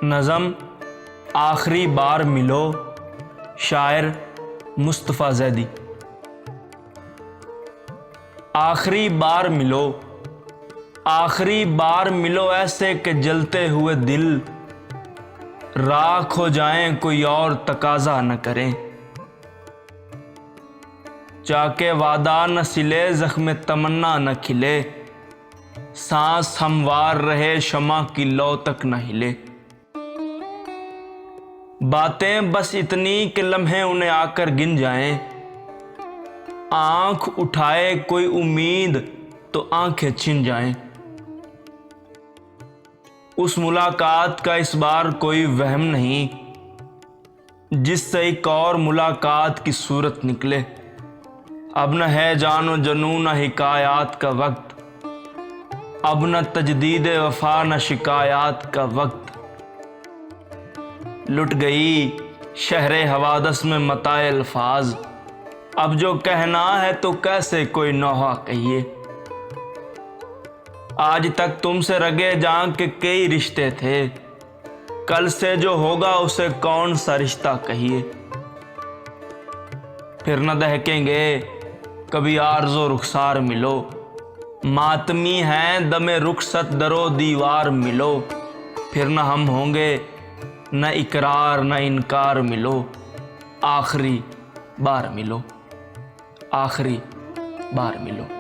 نظم آخری بار ملو، شاعر مصطفیٰ زیدی۔ آخری بار ملو، آخری بار ملو ایسے کہ جلتے ہوئے دل راکھ ہو جائیں، کوئی اور تقاضا نہ کریں۔ چاکے وعدہ نہ سلے، زخم تمنا نہ کھلے، سانس ہموار رہے، شمع کی لو تک نہ ہلے۔ باتیں بس اتنی کہ لمحے انہیں آ کر گن جائیں، آنکھ اٹھائے کوئی امید تو آنکھیں چھن جائیں۔ اس ملاقات کا اس بار کوئی وہم نہیں، جس سے ایک اور ملاقات کی صورت نکلے۔ اب نہ ہے جان و جنون نہ حکایات کا وقت، اب نہ تجدید وفا نہ شکایات کا وقت۔ لٹ گئی شہر حوادث میں متاع الفاظ، اب جو کہنا ہے تو کیسے کوئی نوحہ کہیے۔ آج تک تم سے رگے جان کے کئی رشتے تھے، کل سے جو ہوگا اسے کون سا رشتہ کہیے۔ پھر نہ دہکیں گے کبھی عارض و رخسار ملو، ماتمی ہیں دم رخصت در و دیوار ملو۔ پھر نہ ہم ہوں گے نہ اقرار نہ انکار ملو، آخری بار ملو، آخری بار ملو۔